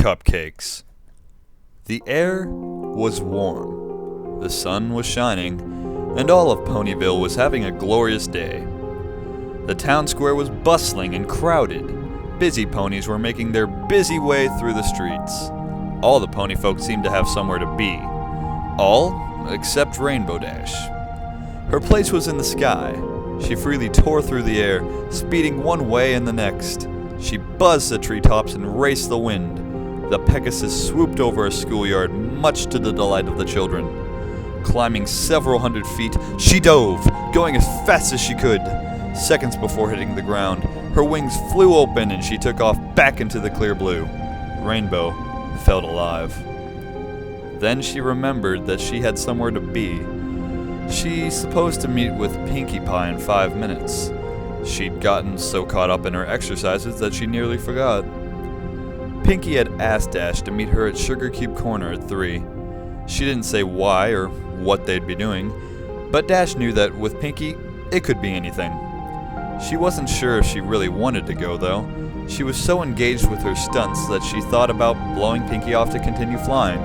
Cupcakes. The air was warm, the sun was shining, and all of Ponyville was having a glorious day. The town square was bustling and crowded. Busy ponies were making their busy way through the streets. All the pony folk seemed to have somewhere to be. All except Rainbow Dash. Her place was in the sky. She freely tore through the air, speeding one way and the next. She buzzed the treetops and raced the wind. The Pegasus swooped over a schoolyard, much to the delight of the children. Climbing several hundred feet, she dove, going as fast as she could. Seconds before hitting the ground, her wings flew open and she took off back into the clear blue. Rainbow felt alive. Then she remembered that she had somewhere to be. She's supposed to meet with Pinkie Pie in 5 minutes. She'd gotten so caught up in her exercises that she nearly forgot. Pinkie had asked Dash to meet her at Sugar Cube Corner at 3. She didn't say why or what they'd be doing, but Dash knew that with Pinkie, it could be anything. She wasn't sure if she really wanted to go, though. She was so engaged with her stunts that she thought about blowing Pinkie off to continue flying.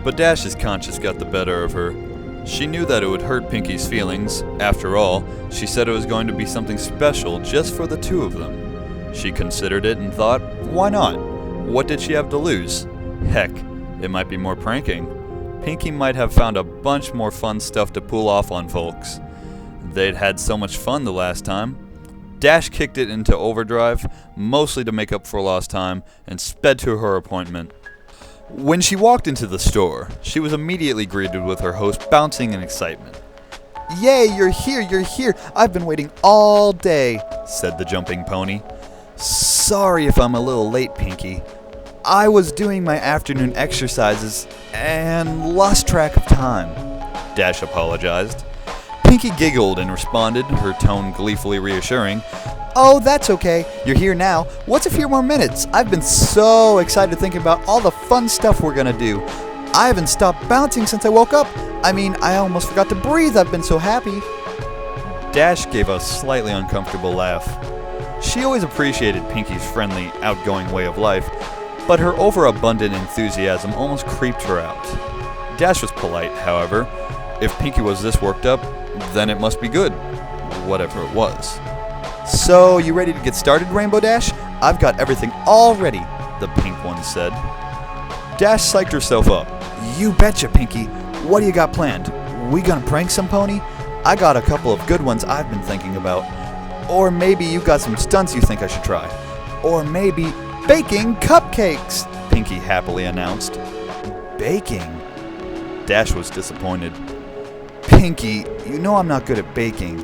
But Dash's conscience got the better of her. She knew that it would hurt Pinkie's feelings. After all, she said it was going to be something special just for the two of them. She considered it and thought, why not? What did she have to lose? Heck, it might be more pranking. Pinkie might have found a bunch more fun stuff to pull off on folks. They'd had so much fun the last time. Dash kicked it into overdrive, mostly to make up for lost time, and sped to her appointment. When she walked into the store, she was immediately greeted with her host bouncing in excitement. "Yay, you're here! I've been waiting all day," said the jumping pony. "Sorry if I'm a little late, Pinkie. I was doing my afternoon exercises and lost track of time," Dash apologized. Pinkie giggled and responded, her tone gleefully reassuring. "Oh, that's okay. You're here now. What's a few more minutes? I've been so excited thinking about all the fun stuff we're gonna do. I haven't stopped bouncing since I woke up. I almost forgot to breathe. I've been so happy." Dash gave a slightly uncomfortable laugh. She always appreciated Pinkie's friendly, outgoing way of life, but her overabundant enthusiasm almost creeped her out. Dash was polite, however. If Pinkie was this worked up, then it must be good, whatever it was. "So, you ready to get started, Rainbow Dash? I've got everything all ready," the pink one said. Dash psyched herself up. "You betcha, Pinkie. What do you got planned? We gonna prank some pony? I got a couple of good ones I've been thinking about. Or maybe you got some stunts you think I should try. Or maybe baking cupcakes," Pinkie happily announced. "Baking?" Dash was disappointed. "Pinkie, you know I'm not good at baking.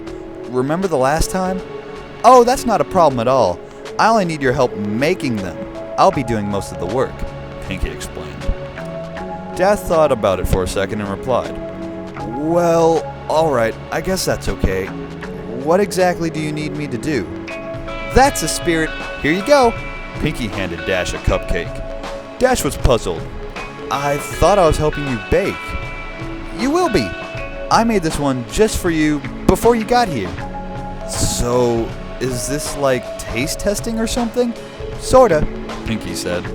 Remember the last time?" "Oh, that's not a problem at all. I only need your help making them. I'll be doing most of the work," Pinkie explained. Dash thought about it for a second and replied, "Well, alright, I guess that's okay. What exactly do you need me to do?" "That's the spirit. Here you go." Pinkie handed Dash a cupcake. Dash was puzzled. "I thought I was helping you bake." "You will be. I made this one just for you before you got here." "So, is this like taste testing or something?" "Sorta," Pinkie said.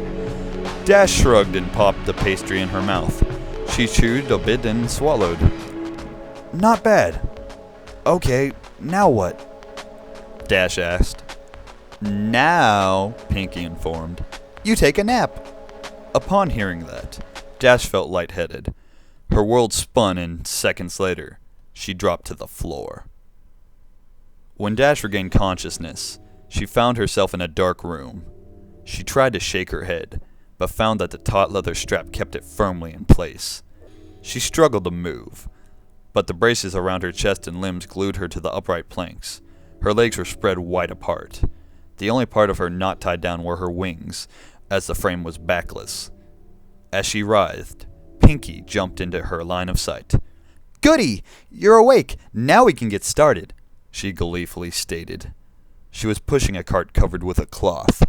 Dash shrugged and popped the pastry in her mouth. She chewed a bit and swallowed. "Not bad. Okay, now what?" Dash asked. "Now," Pinkie informed, "you take a nap." Upon hearing that, Dash felt lightheaded. Her world spun and seconds later, she dropped to the floor. When Dash regained consciousness, she found herself in a dark room. She tried to shake her head, but found that the taut leather strap kept it firmly in place. She struggled to move, but the braces around her chest and limbs glued her to the upright planks. Her legs were spread wide apart. The only part of her not tied down were her wings, as the frame was backless. As she writhed, Pinkie jumped into her line of sight. "Goody! You're awake. Now we can get started," she gleefully stated. She was pushing a cart covered with a cloth.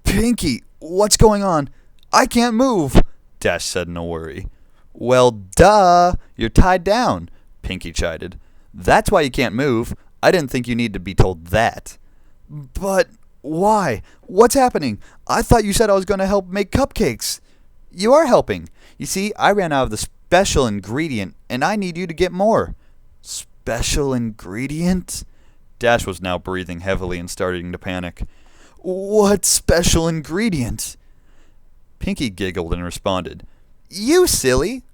"Pinkie, what's going on? I can't move," Dash said in a worry. "Well, duh. You're tied down," Pinkie chided. "That's why you can't move. I didn't think you needed to be told that." "But Why? What's happening? I thought you said I was going to help make cupcakes. You are helping. You see, I ran out of the special ingredient, and I need you to get more. Special ingredient? Dash was now breathing heavily and starting to panic. What special ingredient? Pinky giggled and responded, You silly.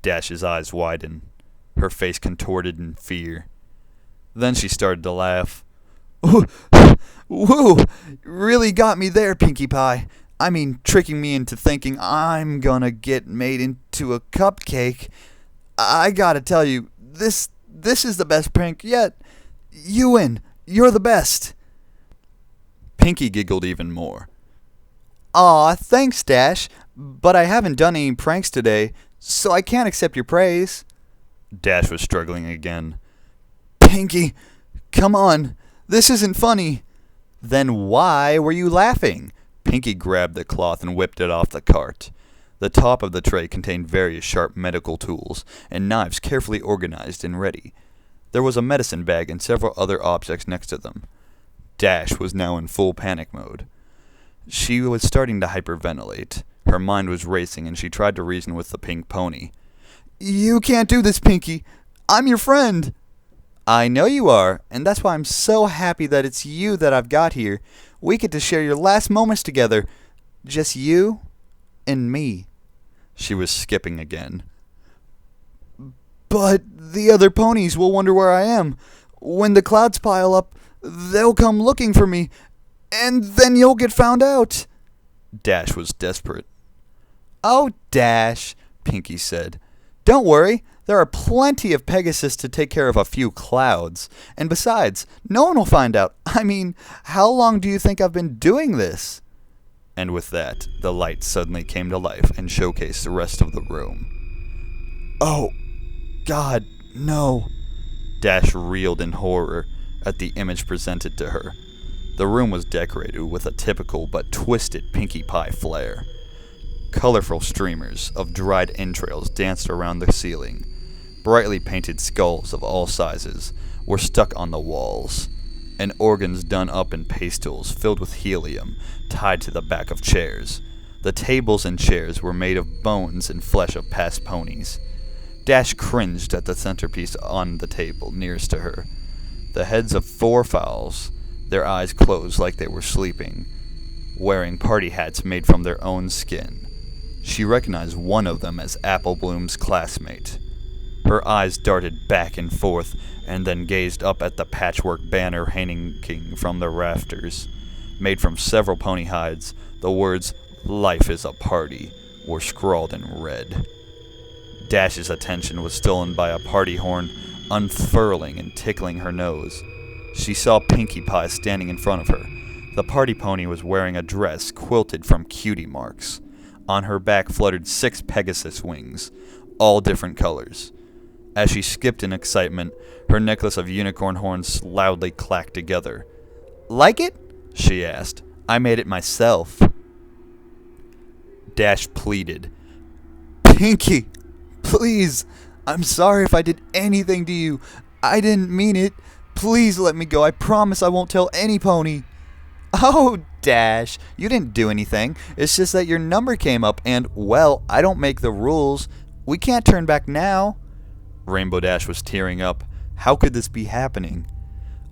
Dash's eyes widened, her face contorted in fear. Then she started to laugh. Woo! Really got me there, Pinkie Pie. I mean, tricking me into thinking I'm gonna get made into a cupcake. I gotta tell you, this is the best prank yet. You win. You're the best. Pinky giggled even more. Aw, thanks, Dash, but I haven't done any pranks today, so I can't accept your praise. Dash was struggling again. Pinky, come on. This isn't funny. Then why were you laughing? Pinky grabbed the cloth and whipped it off the cart. The top of the tray contained various sharp medical tools and knives carefully organized and ready. There was a medicine bag and several other objects next to them. Dash was now in full panic mode. She was starting to hyperventilate. Her mind was racing and she tried to reason with the pink pony. You can't do this, Pinky. I'm your friend. I know you are, and that's why I'm so happy that it's you that I've got here. We get to share your last moments together. Just you and me. She was skipping again. But the other ponies will wonder where I am. When the clouds pile up, they'll come looking for me, and then you'll get found out. Dash was desperate. Oh, Dash, Pinky said. Don't worry. There are plenty of Pegasus to take care of a few clouds. And besides, no one will find out. I mean, how long do you think I've been doing this? And with that, the light suddenly came to life and showcased the rest of the room. Oh, God, no. Dash reeled in horror at the image presented to her. The room was decorated with a typical but twisted Pinkie Pie flair. Colorful streamers of dried entrails danced around the ceiling. Brightly painted skulls of all sizes were stuck on the walls, and organs done up in pastels filled with helium tied to the back of chairs. The tables and chairs were made of bones and flesh of past ponies. Dash cringed at the centerpiece on the table nearest to her. The heads of 4 fowls, their eyes closed like they were sleeping, wearing party hats made from their own skin. She recognized one of them as Apple Bloom's classmate. Her eyes darted back and forth, and then gazed up at the patchwork banner hanging from the rafters. Made from several pony hides, the words, "Life is a party," were scrawled in red. Dash's attention was stolen by a party horn unfurling and tickling her nose. She saw Pinkie Pie standing in front of her. The party pony was wearing a dress quilted from cutie marks. On her back fluttered 6 Pegasus wings, all different colors. As she skipped in excitement, her necklace of unicorn horns loudly clacked together. Like it? She asked. I made it myself. Dash pleaded. Pinky, please. I'm sorry if I did anything to you. I didn't mean it. Please let me go. I promise I won't tell any pony. Oh, Dash, you didn't do anything. It's just that your number came up and, well, I don't make the rules. We can't turn back now. Rainbow Dash was tearing up. How could this be happening?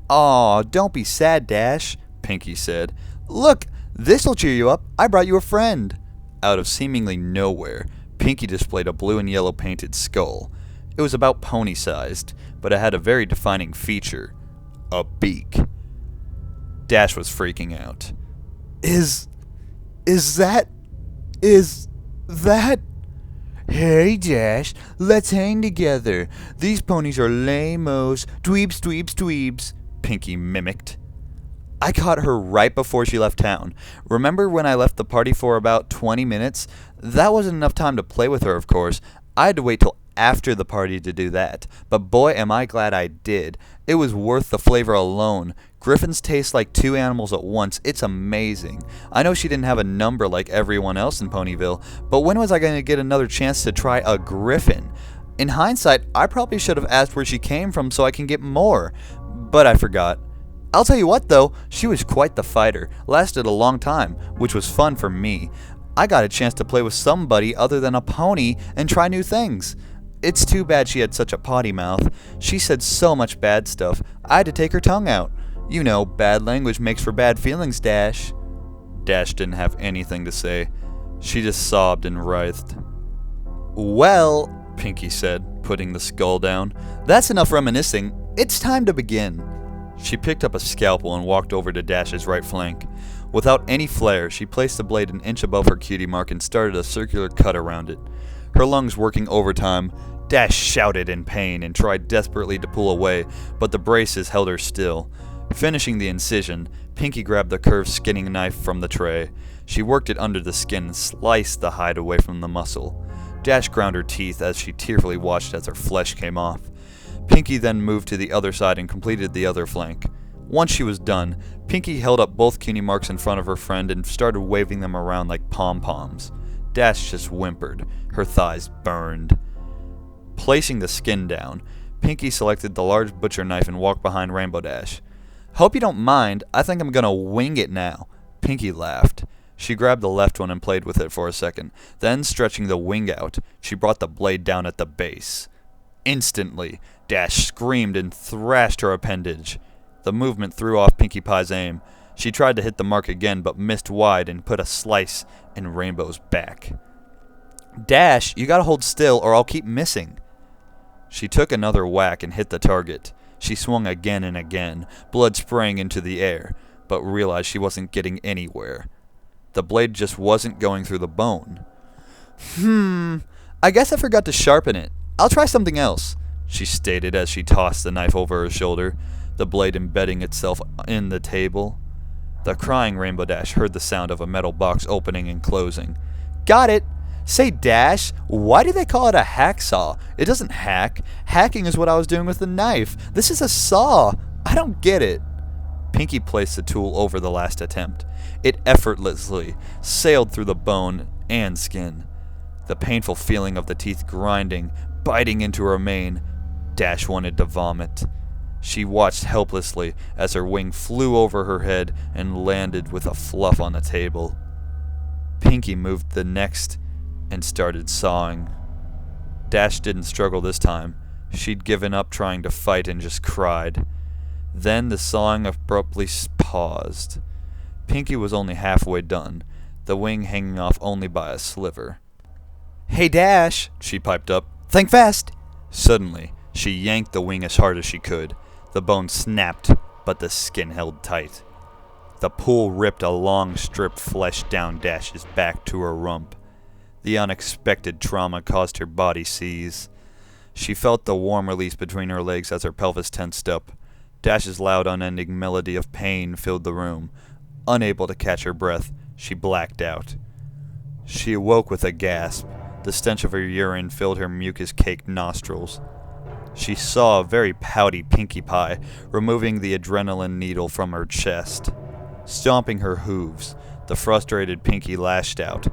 Aw, don't be sad, Dash, Pinky said. Look, this'll cheer you up. I brought you a friend. Out of seemingly nowhere, Pinky displayed a blue and yellow painted skull. It was about pony-sized, but it had a very defining feature. A beak. Dash was freaking out. Is that... Hey, Dash, let's hang together. These ponies are lame-os. Dweebs, Pinky mimicked. I caught her right before she left town. Remember when I left the party for about 20 minutes? That wasn't enough time to play with her, of course. I had to wait till after the party to do that. But boy, am I glad I did. It was worth the flavor alone. Griffins taste like 2 animals at once. It's amazing. I know she didn't have a number like everyone else in Ponyville, but when was I going to get another chance to try a griffin? In hindsight, I probably should have asked where she came from so I can get more. But I forgot. I'll tell you what though, she was quite the fighter, lasted a long time, which was fun for me. I got a chance to play with somebody other than a pony and try new things. It's too bad she had such a potty mouth. She said so much bad stuff, I had to take her tongue out. You know, bad language makes for bad feelings, Dash. Dash didn't have anything to say. She just sobbed and writhed. Well, Pinky said, putting the skull down. That's enough reminiscing. It's time to begin. She picked up a scalpel and walked over to Dash's right flank. Without any flair, she placed the blade an inch above her cutie mark and started a circular cut around it. Her lungs working overtime, Dash shouted in pain and tried desperately to pull away, but the braces held her still. Finishing the incision, Pinky grabbed the curved skinning knife from the tray. She worked it under the skin and sliced the hide away from the muscle. Dash ground her teeth as she tearfully watched as her flesh came off. Pinky then moved to the other side and completed the other flank. Once she was done, Pinky held up both cutie marks in front of her friend and started waving them around like pom-poms. Dash just whimpered. Her thighs burned. Placing the skin down, Pinky selected the large butcher knife and walked behind Rainbow Dash. Hope you don't mind, I think I'm gonna wing it now. Pinky laughed. She grabbed the left one and played with it for a second. Then, stretching the wing out, she brought the blade down at the base. Instantly, Dash screamed and thrashed her appendage. The movement threw off Pinkie Pie's aim. She tried to hit the mark again, but missed wide and put a slice in Rainbow's back. Dash, you gotta hold still or I'll keep missing. She took another whack and hit the target. She swung again and again, blood spraying into the air, but realized she wasn't getting anywhere. The blade just wasn't going through the bone. I guess I forgot to sharpen it. I'll try something else, she stated as she tossed the knife over her shoulder, the blade embedding itself in the table. The crying Rainbow Dash heard the sound of a metal box opening and closing. Got it! Say, Dash, why do they call it a hacksaw? It doesn't hack. Hacking is what I was doing with the knife. This is a saw. I don't get it. Pinky placed the tool over the last attempt. It effortlessly sailed through the bone and skin. The painful feeling of the teeth grinding, biting into her mane. Dash wanted to vomit. She watched helplessly as her wing flew over her head and landed with a fluff on the table. Pinky moved the next and started sawing. Dash didn't struggle this time. She'd given up trying to fight and just cried. Then the sawing abruptly paused. Pinky was only halfway done, the wing hanging off only by a sliver. Hey Dash, she piped up. Think fast! Suddenly, she yanked the wing as hard as she could. The bone snapped, but the skin held tight. The pull ripped a long strip flesh down Dash's back to her rump. The unexpected trauma caused her body seize. She felt the warm release between her legs as her pelvis tensed up. Dash's loud, unending melody of pain filled the room. Unable to catch her breath, she blacked out. She awoke with a gasp. The stench of her urine filled her mucus-caked nostrils. She saw a very pouty Pinkie Pie removing the adrenaline needle from her chest. Stomping her hooves, the frustrated Pinky lashed out.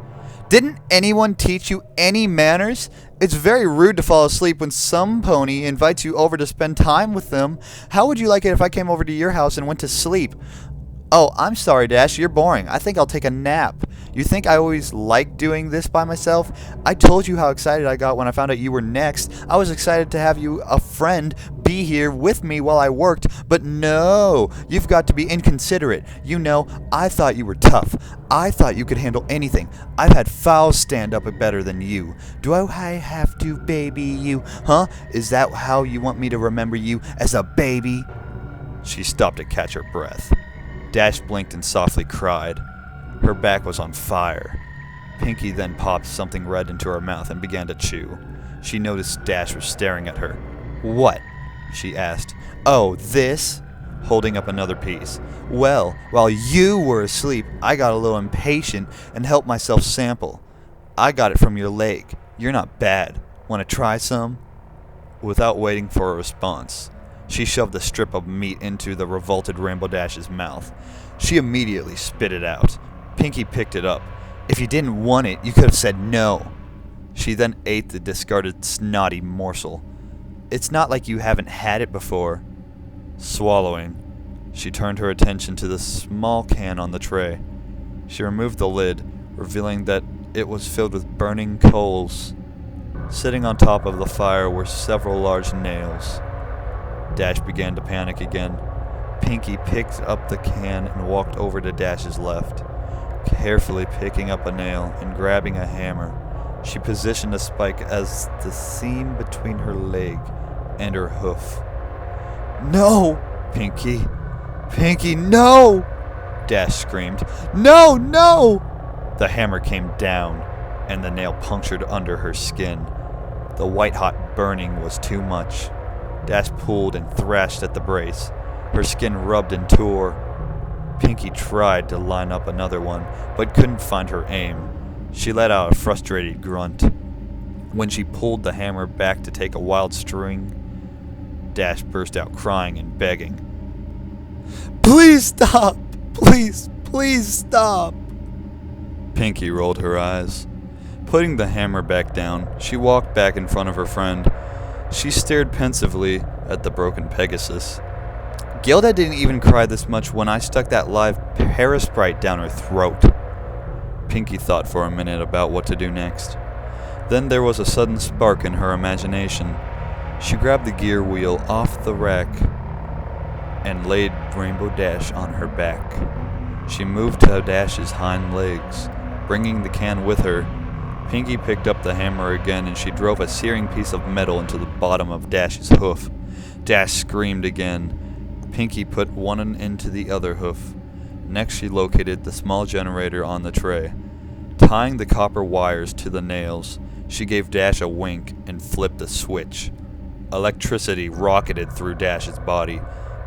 Didn't anyone teach you any manners? It's very rude to fall asleep when some pony invites you over to spend time with them. How would you like it if I came over to your house and went to sleep? Oh, I'm sorry, Dash, you're boring. I think I'll take a nap. You think I always like doing this by myself? I told you how excited I got when I found out you were next. I was excited to have you, a friend, be here with me while I worked, but no, you've got to be inconsiderate. You know, I thought you were tough. I thought you could handle anything. I've had fowls stand up better than you. Do I have to baby you? Huh? Is that how you want me to remember you, as a baby? She stopped to catch her breath. Dash blinked and softly cried. Her back was on fire. Pinky then popped something red into her mouth and began to chew. She noticed Dash was staring at her. What? She asked. Oh, this? Holding up another piece. Well, while you were asleep, I got a little impatient and helped myself sample. I got it from your leg. You're not bad. Want to try some? Without waiting for a response, she shoved the strip of meat into the revolted Rainbow Dash's mouth. She immediately spit it out. Pinky picked it up. If you didn't want it, you could have said no. She then ate the discarded snotty morsel. It's not like you haven't had it before. Swallowing, She turned her attention to the small can on the tray. She removed the lid, revealing that it was filled with burning coals. Sitting on top of the fire were several large nails. Dash began to panic again. Pinky picked up the can and walked over to Dash's left. Carefully picking up a nail and grabbing a hammer, she positioned a spike as the seam between her leg and her hoof. "No, Pinky! Pinky, no!" Dash screamed. "No, no!" The hammer came down, and the nail punctured under her skin. The white-hot burning was too much. Dash pulled and thrashed at the brace. Her skin rubbed and tore. Pinky tried to line up another one, but couldn't find her aim. She let out a frustrated grunt. When she pulled the hammer back to take a wild swing, Dash burst out crying and begging. "Please stop! Please, please stop!" Pinky rolled her eyes. Putting the hammer back down, she walked back in front of her friend. She stared pensively at the broken Pegasus. "Gilda didn't even cry this much when I stuck that live Parasprite down her throat." Pinky thought for a minute about what to do next. Then there was a sudden spark in her imagination. She grabbed the gear wheel off the rack and laid Rainbow Dash on her back. She moved to Dash's hind legs, bringing the can with her. Pinky picked up the hammer again and she drove a searing piece of metal into the bottom of Dash's hoof. Dash screamed again. Pinky put one into the other hoof. Next she located the small generator on the tray. Tying the copper wires to the nails, she gave Dash a wink and flipped the switch. Electricity rocketed through Dash's body.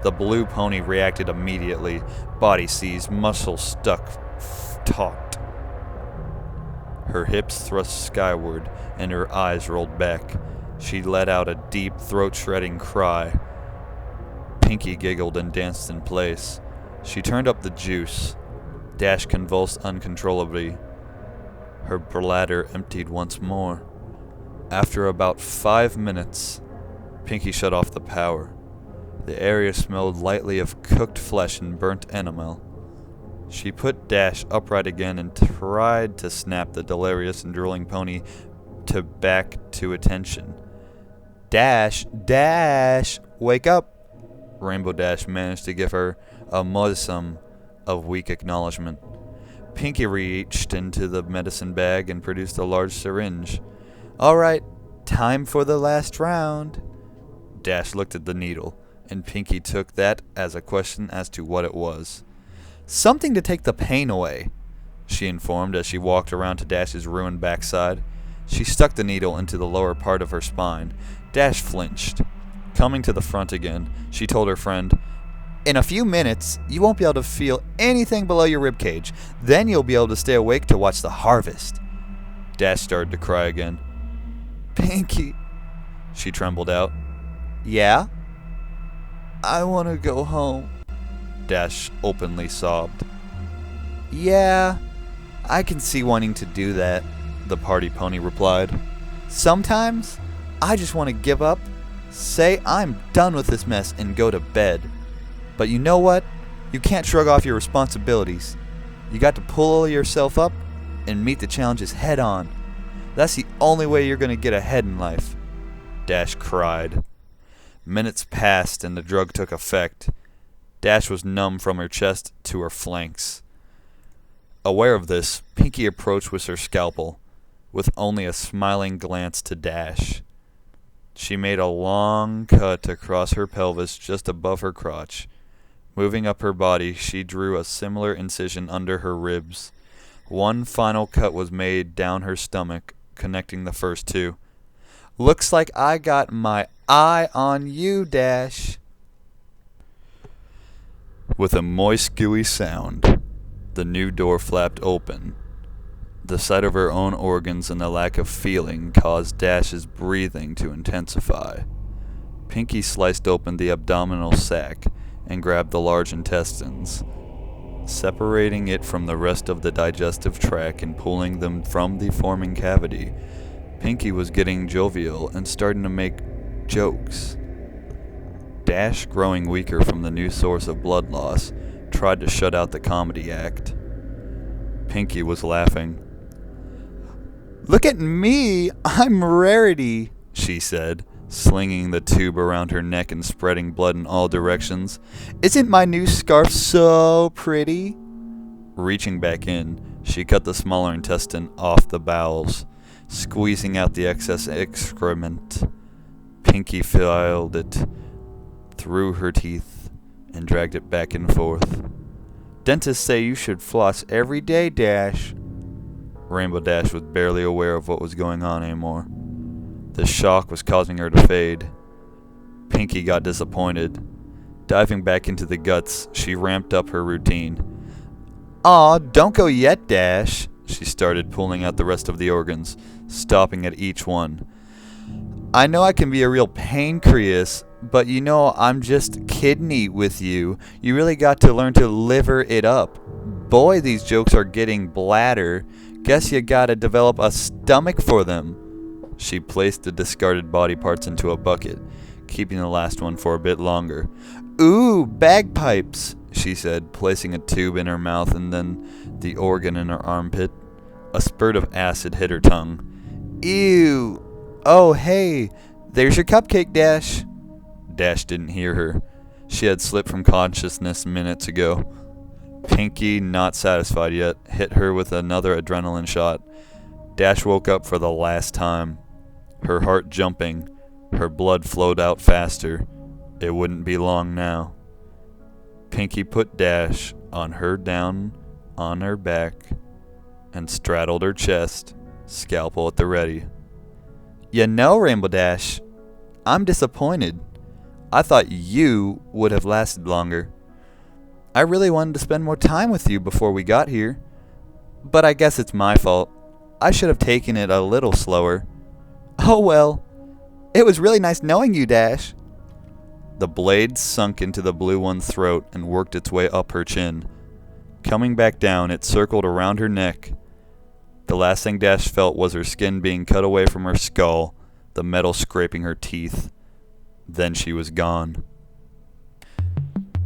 The blue pony reacted immediately. Body seized, muscles stuck taut. Her hips thrust skyward and her eyes rolled back. She let out a deep, throat-shredding cry. Pinky giggled and danced in place. She turned up the juice. Dash convulsed uncontrollably. Her bladder emptied once more. After about 5 minutes, Pinky shut off the power. The area smelled lightly of cooked flesh and burnt enamel. She put Dash upright again and tried to snap the delirious and drooling pony back to attention. "Dash! Dash! Wake up!" Rainbow Dash managed to give her a modicum of weak acknowledgement. Pinky reached into the medicine bag and produced a large syringe. "All right, time for the last round." Dash looked at the needle, and Pinky took that as a question as to what it was. "Something to take the pain away," she informed as she walked around to Dash's ruined backside. She stuck the needle into the lower part of her spine. Dash flinched. Coming to the front again, she told her friend, "In a few minutes, you won't be able to feel anything below your ribcage. Then you'll be able to stay awake to watch the harvest." Dash started to cry again. "Pinky," she trembled out. "Yeah?" "I want to go home," Dash openly sobbed. "Yeah, I can see wanting to do that," the party pony replied. "Sometimes, I just want to give up, say I'm done with this mess, and go to bed. But you know what? You can't shrug off your responsibilities. You got to pull yourself up and meet the challenges head on. That's the only way you're going to get ahead in life." Dash cried. Minutes passed and the drug took effect. Dash was numb from her chest to her flanks. Aware of this, Pinky approached with her scalpel, with only a smiling glance to Dash. She made a long cut across her pelvis just above her crotch. Moving up her body, she drew a similar incision under her ribs. One final cut was made down her stomach, connecting the first two. "Looks like I got my eye on you, Dash." With a moist, gooey sound, the new door flapped open. The sight of her own organs and the lack of feeling caused Dash's breathing to intensify. Pinky sliced open the abdominal sac and grabbed the large intestines, separating it from the rest of the digestive tract and pulling them from the forming cavity. Pinky was getting jovial and starting to make jokes. Dash, growing weaker from the new source of blood loss, tried to shut out the comedy act. Pinky was laughing. "Look at me! I'm Rarity," she said, slinging the tube around her neck and spreading blood in all directions. "Isn't my new scarf so pretty?" Reaching back in, she cut the smaller intestine off the bowels, squeezing out the excess excrement. Pinky filed it through her teeth and dragged it back and forth. "Dentists say you should floss every day, Dash." Rainbow Dash was barely aware of what was going on anymore. The shock was causing her to fade. Pinky got disappointed. Diving back into the guts, she ramped up her routine. "Aw, don't go yet, Dash." She started pulling out the rest of the organs, stopping at each one. "I know I can be a real pancreas, but you know I'm just kidney with you. You really got to learn to liver it up. Boy, these jokes are getting bladder. Guess you gotta develop a stomach for them." She placed the discarded body parts into a bucket, keeping the last one for a bit longer. "Ooh, bagpipes," she said, placing a tube in her mouth and then the organ in her armpit. A spurt of acid hit her tongue. "Ew. Oh, hey, there's your cupcake, Dash." Dash didn't hear her. She had slipped from consciousness minutes ago. Pinky, not satisfied yet, hit her with another adrenaline shot. Dash woke up for the last time. Her heart jumping, her blood flowed out faster. It wouldn't be long now. Pinky put Dash on her down on her back and straddled her chest, scalpel at the ready. "You know, Rainbow Dash, I'm disappointed. I thought you would have lasted longer. I really wanted to spend more time with you before we got here. But I guess it's my fault. I should have taken it a little slower. Oh well. It was really nice knowing you, Dash." The blade sunk into the blue one's throat and worked its way up her chin. Coming back down, it circled around her neck. The last thing Dash felt was her skin being cut away from her skull, the metal scraping her teeth. Then she was gone.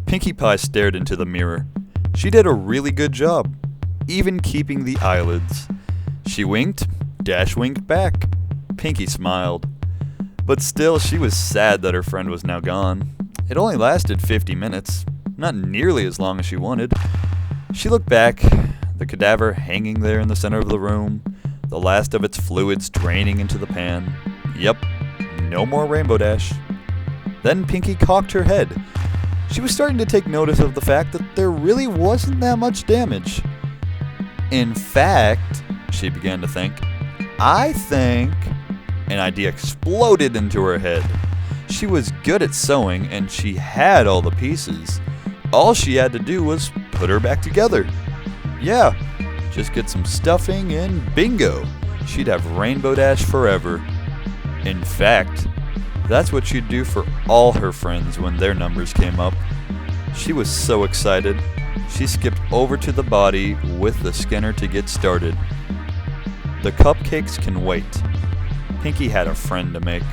Pinkie Pie stared into the mirror. She did a really good job, even keeping the eyelids. She winked, Dash winked back. Pinkie smiled. But still, she was sad that her friend was now gone. It only lasted 50 minutes, not nearly as long as she wanted. She looked back, the cadaver hanging there in the center of the room, the last of its fluids draining into the pan. Yep, no more Rainbow Dash. Then Pinkie cocked her head. She was starting to take notice of the fact that there really wasn't that much damage. In fact, she began to think, I think... An idea exploded into her head. She was good at sewing and she had all the pieces. All she had to do was put her back together. Yeah, just get some stuffing and bingo, she'd have Rainbow Dash forever. In fact, that's what she'd do for all her friends when their numbers came up. She was so excited, she skipped over to the body with the scanner to get started. The cupcakes can wait. Pinkie had a friend to make.